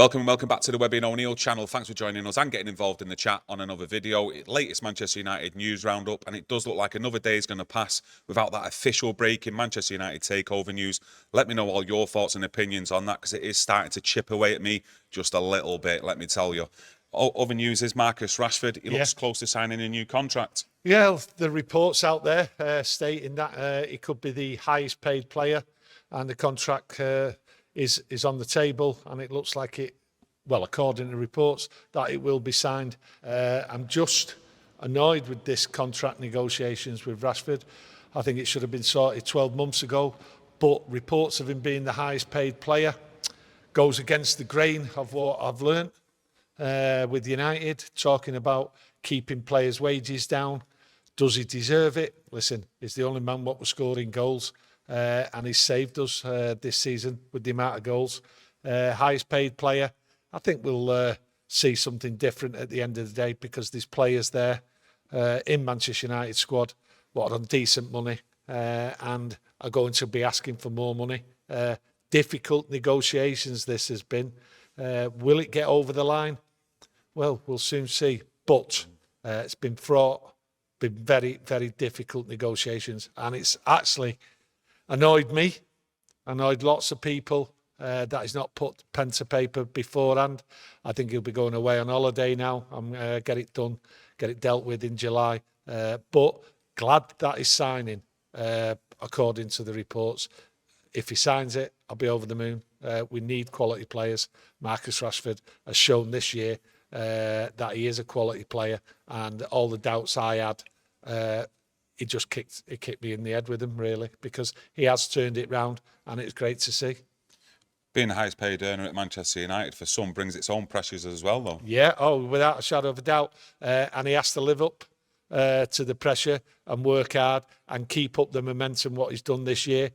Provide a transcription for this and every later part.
Welcome back to the Webby O'Neill channel. Thanks for joining us and getting involved in the chat on another video. Latest Manchester United news roundup, and it does look like another day is going to pass without that official break in Manchester United takeover news. Let me know all your thoughts and opinions on that, because it is starting to chip away at me just a little bit, let me tell you. Other news is Marcus Rashford. He looks close to signing a new contract. Yeah, the reports out there stating that he could be the highest paid player, and the contract is on the table, and it looks like it, well, according to reports, that it will be signed. I'm just annoyed with this contract negotiations with Rashford. I think it should have been sorted 12 months ago, but reports of him being the highest paid player goes against the grain of what I've learned with United, talking about keeping players' wages down. Does he deserve it? Listen, he's the only man what was scoring goals, and he's saved us this season with the amount of goals. Highest paid player. I think we'll see something different at the end of the day, because there's players there in Manchester United squad what are on decent money and are going to be asking for more money. Difficult negotiations this has been. Will it get over the line? Well, we'll soon see. But it's been fraught, been very, very difficult negotiations, and it's actually annoyed me, annoyed lots of people. That he's not put pen to paper beforehand. I think he'll be going away on holiday now. I'm get it done, get it dealt with in July. But glad that he's signing, according to the reports. If he signs it, I'll be over the moon. We need quality players. Marcus Rashford has shown this year that he is a quality player, and all the doubts I had, it just kicked me in the head with him, really, because he has turned it round, and it's great to see. Being the highest paid earner at Manchester United for some brings its own pressures as well, though. Yeah, without a shadow of a doubt. And he has to live up to the pressure and work hard and keep up the momentum what he's done this year.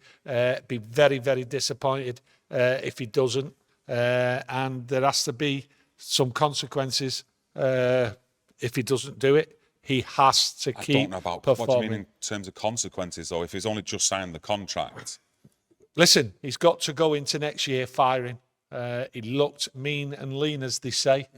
Be very, very disappointed if he doesn't. And there has to be some consequences if he doesn't do it. He has to keep I don't know about performing. what do you mean in terms of consequences, though, if he's only just signed the contract? Listen, he's got to go into next year firing. He looked mean and lean, as they say,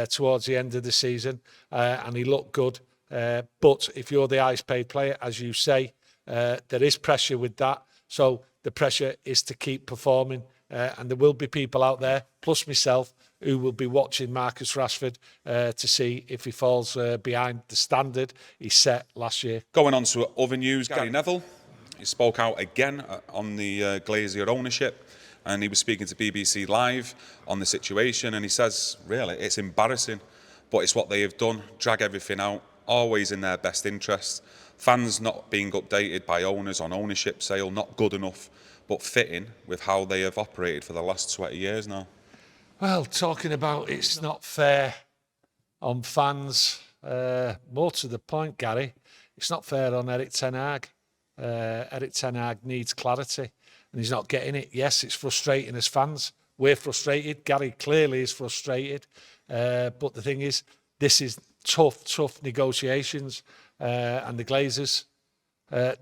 towards the end of the season, and he looked good. But if you're the highest paid player, as you say, there is pressure with that. So the pressure is to keep performing, and there will be people out there, plus myself, who will be watching Marcus Rashford to see if he falls behind the standard he set last year. Going on to other news, Gary Neville. He spoke out again on the Glazer Ownership, and he was speaking to BBC Live on the situation, and he says, really, it's embarrassing, but it's what they have done, drag everything out, always in their best interest. Fans not being updated by owners on ownership sale, not good enough, but fitting with how they have operated for the last 20 years now. Well, talking about it's not fair on fans, more to the point, Gary, it's not fair on Erik ten Hag. Erik ten Hag needs clarity, and he's not getting it. Yes, it's frustrating as fans. We're frustrated. Gary clearly is frustrated. But the thing is, this is tough negotiations. And the Glazers,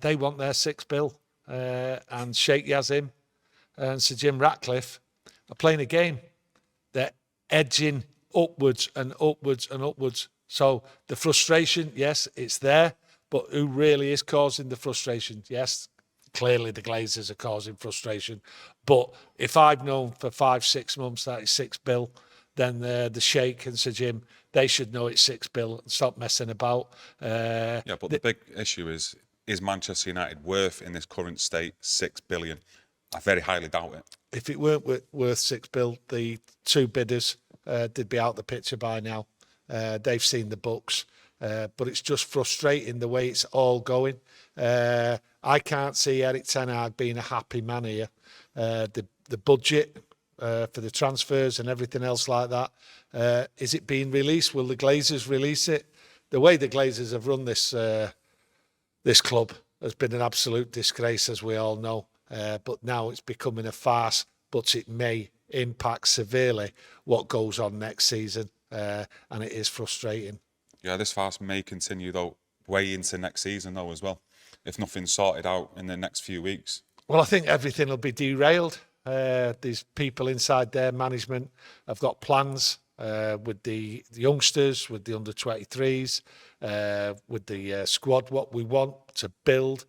they want their $6 billion. And Sheikh Yazim and Sir Jim Ratcliffe are playing a game. They're edging upwards and upwards and upwards. So the frustration, yes, it's there. But who really is causing the frustration? Yes, clearly the Glazers are causing frustration. But if I've known for 5-6 months that it's $6 billion, then the Sheikh and Sir Jim, they should know it's $6 billion and stop messing about. Yeah, but the big issue is Manchester United worth in this current state $6 billion? I very highly doubt it. If it weren't worth $6 billion, the two bidders did be out the picture by now. They've seen the books. But it's just frustrating the way it's all going. I can't see Erik ten Hag being a happy man here. The budget for the transfers and everything else like that, is it being released? Will the Glazers release it? The way the Glazers have run this club has been an absolute disgrace, as we all know. But now it's becoming a farce, but it may impact severely what goes on next season, and it is frustrating. Yeah, this farce may continue, though, way into next season, though, as well, if nothing's sorted out in the next few weeks. Well, I think everything will be derailed. There's people inside their management have got plans with the youngsters, with the under-23s, with the squad, what we want to build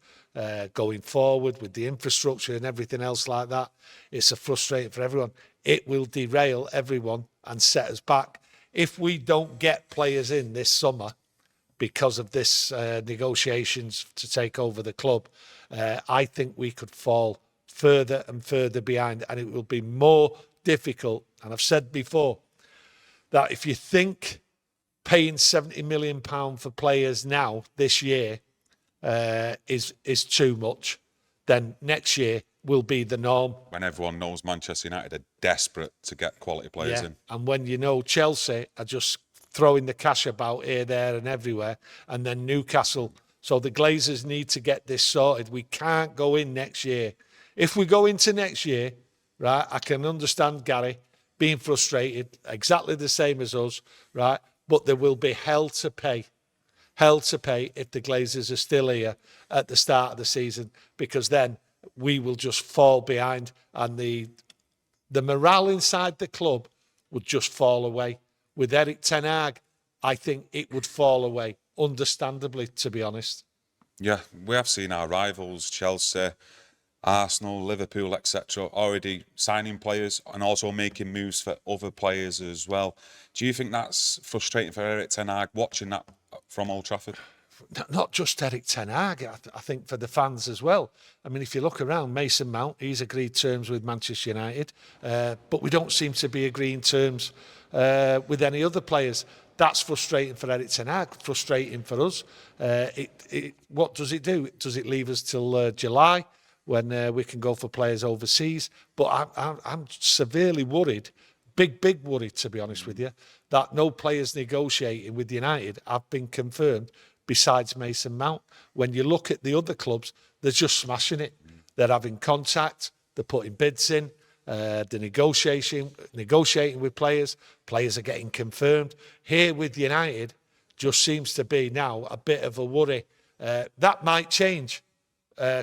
going forward with the infrastructure and everything else like that. It's frustrating for everyone. It will derail everyone and set us back. If we don't get players in this summer because of this negotiations to take over the club, I think we could fall further and further behind, and it will be more difficult. And I've said before that if you think paying £70 million for players now this year is too much, then next year will be the norm. When everyone knows Manchester United are desperate to get quality players in. And when you know Chelsea are just throwing the cash about here, there and everywhere, and then Newcastle. So the Glazers need to get this sorted. We can't go in next year. If we go into next year, right, I can understand Gary being frustrated, exactly the same as us, right? But there will be hell to pay if the Glazers are still here at the start of the season, because then we will just fall behind and the morale inside the club would just fall away. With Eric Ten Hag, I think it would fall away, understandably, to be honest. Yeah, we have seen our rivals, Chelsea, Arsenal, Liverpool, etc., already signing players and also making moves for other players as well. Do you think that's frustrating for Eric Ten Hag, watching that from Old Trafford? Not just Eric Ten Hag, I think for the fans as well. I mean, if you look around, Mason Mount, he's agreed terms with Manchester United, but we don't seem to be agreeing terms with any other players. That's frustrating for Eric Ten Hag, frustrating for us. What does it do? Does it leave us till July when we can go for players overseas? But I'm severely worried, big worried, to be honest with you, that no players negotiating with United have been confirmed besides Mason Mount. When you look at the other clubs, they're just smashing it. They're having contact, they're putting bids in, they're negotiating with players. Players are getting confirmed. Here with United, just seems to be now a bit of a worry. That might change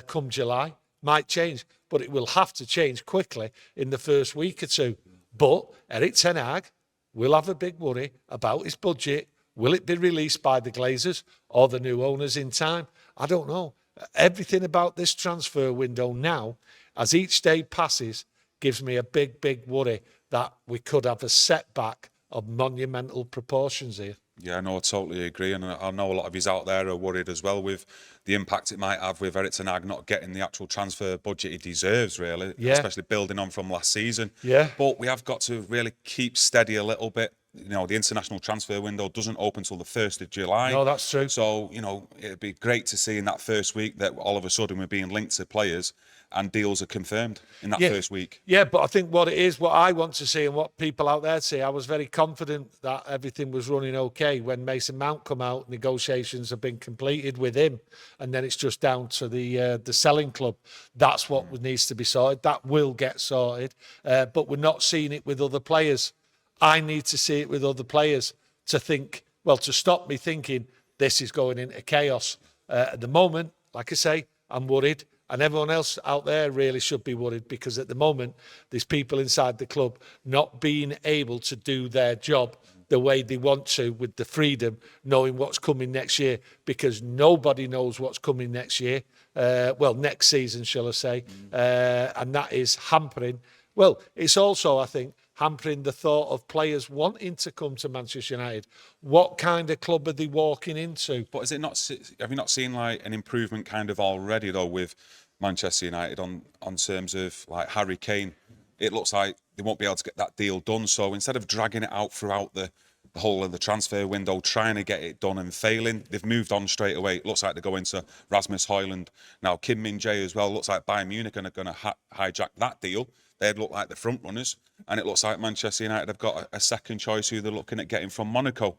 come July, might change, but it will have to change quickly in the first week or two. But Eric Ten Hag will have a big worry about his budget. Will it be released by the Glazers or the new owners in time? I don't know. Everything about this transfer window now, as each day passes, gives me a big worry that we could have a setback of monumental proportions here. Yeah, no, I totally agree. And I know a lot of yous out there are worried as well with the impact it might have with Eric Ten Hag not getting the actual transfer budget he deserves, really, especially building on from last season. Yeah. But we have got to really keep steady a little bit. You know, the international transfer window doesn't open till the 1st of July. No, that's true. So, you know, it'd be great to see in that first week that all of a sudden we're being linked to players and deals are confirmed in that first week. Yeah, but I think what it is, what I want to see and what people out there see, I was very confident that everything was running okay when Mason Mount come out. Negotiations have been completed with him, and then it's just down to the selling club. That's what needs to be sorted. That will get sorted, but we're not seeing it with other players. I need to see it with other players to think, well, to stop me thinking this is going into chaos. At the moment, like I say, I'm worried, and everyone else out there really should be worried, because at the moment there's people inside the club not being able to do their job the way they want to, with the freedom, knowing what's coming next year, because nobody knows what's coming next year. Well, next season, shall I say, and that is hampering. Well, it's also, I think, hampering the thought of players wanting to come to Manchester United. What kind of club are they walking into? But is it not? Have you not seen like an improvement kind of already though with Manchester United on terms of like Harry Kane? It looks like they won't be able to get that deal done. So instead of dragging it out throughout the whole of the transfer window, trying to get it done and failing, they've moved on straight away. It looks like they're going to Rasmus Højlund. Now Kim Min-jae as well. Looks like Bayern Munich are going to hijack that deal. They look like the front runners, and it looks like Manchester United have got a second choice who they're looking at getting from Monaco.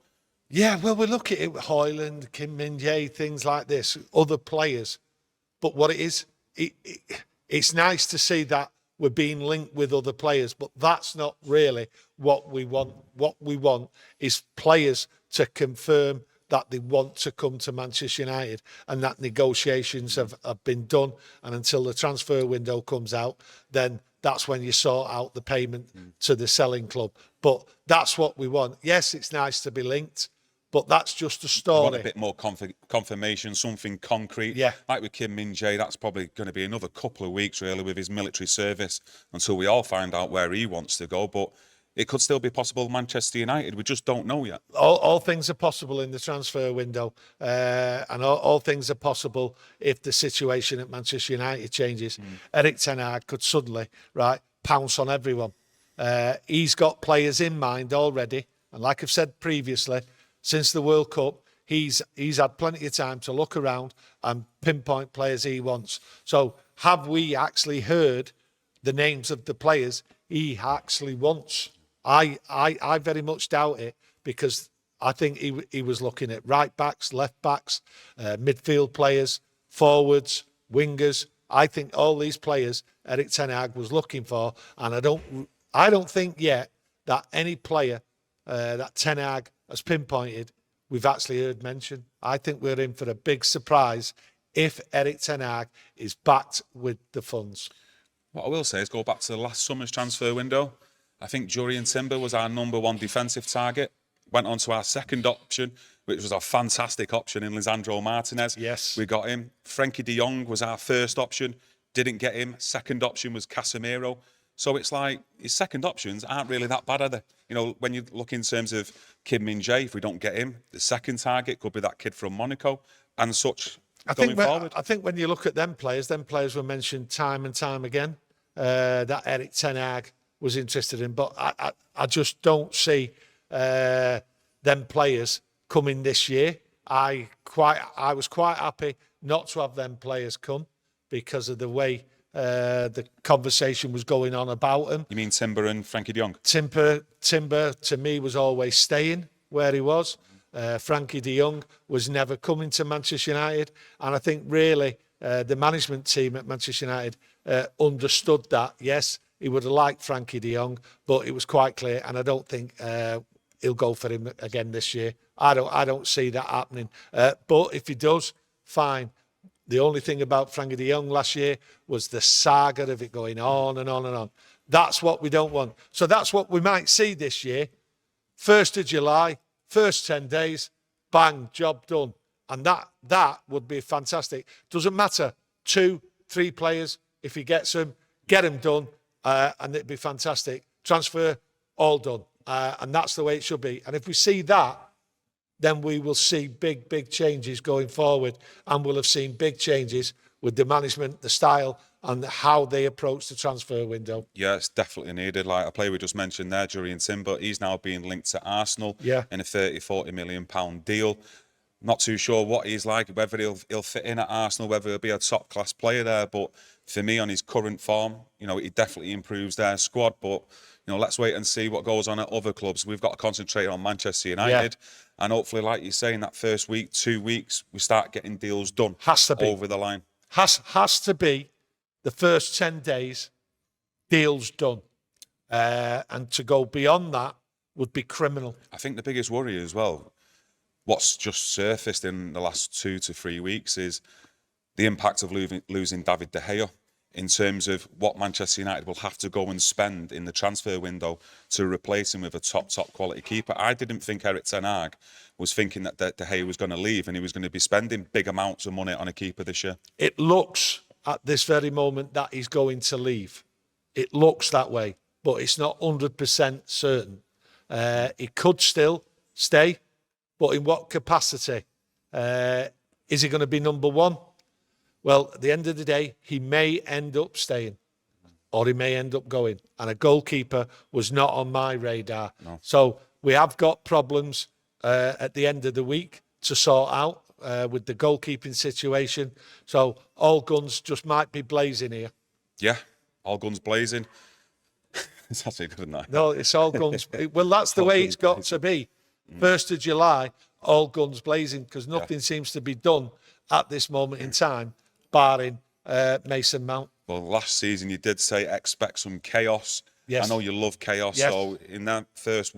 Yeah, well, we look at it with Højlund, Kim Min-jae, things like this, other players. But what it is, it's nice to see that we're being linked with other players, but that's not really what we want. What we want is players to confirm that they want to come to Manchester United, and that negotiations have been done. And until the transfer window comes out, then that's when you sort out the payment to the selling club. But that's what we want. Yes, it's nice to be linked, but that's just a story. I want a bit more confirmation, something concrete. Yeah. Like with Kim Min-jae, that's probably going to be another couple of weeks, really, with his military service until we all find out where he wants to go. But it could still be possible Manchester United. We just don't know yet. All things are possible in the transfer window, and all things are possible if the situation at Manchester United changes. Erik ten Hag could suddenly, pounce on everyone. He's got players in mind already, and like I've said previously, since the World Cup, he's had plenty of time to look around and pinpoint players he wants. So have we actually heard the names of the players he actually wants? I very much doubt it, because I think he was looking at right backs, left backs, midfield players, forwards, wingers. I think all these players Erik ten Hag was looking for, and I don't think yet that any player that ten Hag has pinpointed we've actually heard mention. I think we're in for a big surprise if Erik ten Hag is backed with the funds. What I will say is go back to the last summer's transfer window. I think Jurriën Timber was our #1 defensive target. Went on to our second option, which was a fantastic option in Lisandro Martinez. Yes. We got him. Frankie de Jong was our first option. Didn't get him. Second option was Casemiro. So it's like his second options aren't really that bad, are they? You know, when you look in terms of Kim Min-jae, if we don't get him, the second target could be that kid from Monaco and such going forward. I think when you look at them players were mentioned time and time again, that Erik ten Hag was interested in. But I just don't see them players coming this year. I was quite happy not to have them players come because of the way the conversation was going on about him. You mean Timber and Frankie de Jong? Timber to me was always staying where he was. Frankie de Jong was never coming to Manchester United, and I think really the management team at Manchester United understood that. Yes, he would have liked Frankie de Jong, but it was quite clear, and I don't think he'll go for him again this year. I don't see that happening. But if he does, fine. The only thing about Frankie de Jong last year was the saga of it going on and on and on. That's what we don't want. So that's what we might see this year. 1st of July, first 10 days, bang, job done. And that would be fantastic. Doesn't matter, 2, 3 players, if he gets them, get them done, and it'd be fantastic. Transfer, all done. And that's the way it should be. And if we see that, then we will see big changes going forward, and we'll have seen big changes with the management, the style, and how they approach the transfer window. Yeah, it's definitely needed. Like a player we just mentioned there, Jurriën Timber, he's now being linked to Arsenal in a £30-40 million deal. Not too sure what he's like, whether he'll fit in at Arsenal, whether he'll be a top-class player there. But for me, on his current form, you know, he definitely improves their squad. But, you know, let's wait and see what goes on at other clubs. We've got to concentrate on Manchester United. Yeah. And hopefully, like you say, in that first week, 2 weeks, we start getting deals done. Has to be. Over the line. Has to be the first 10 days, deals done. And to go beyond that would be criminal. I think the biggest worry as well, what's just surfaced in the last 2 to 3 weeks, is the impact of losing David De Gea in terms of what Manchester United will have to go and spend in the transfer window to replace him with a top quality keeper. I didn't think Erik ten Hag was thinking that De Gea was going to leave and he was going to be spending big amounts of money on a keeper this year. It looks at this very moment that he's going to leave. It looks that way, but it's not 100% certain. He could still stay, but in what capacity? Is he going to be number one? Well, at the end of the day, he may end up staying or he may end up going. And a goalkeeper was not on my radar. No. So we have got problems at the end of the week to sort out with the goalkeeping situation. So all guns just might be blazing here. Yeah, all guns blazing. It's actually good, isn't it? No, it's all guns. Well, that's the way it's got to be. 1st of July, all guns blazing, because nothing seems to be done at this moment in time, barring Mason Mount. Well, last season you did say expect some chaos. Yes. I know you love chaos. Yes. So in that first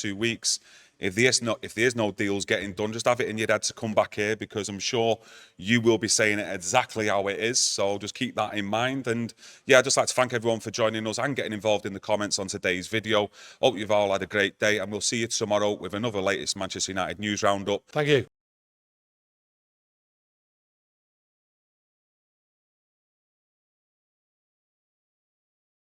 2 weeks, if there's no deals getting done, just have it in your head to come back here, because I'm sure you will be saying it exactly how it is. So just keep that in mind. And yeah, I'd just like to thank everyone for joining us and getting involved in the comments on today's video. Hope you've all had a great day, and we'll see you tomorrow with another latest Manchester United news roundup. Thank you.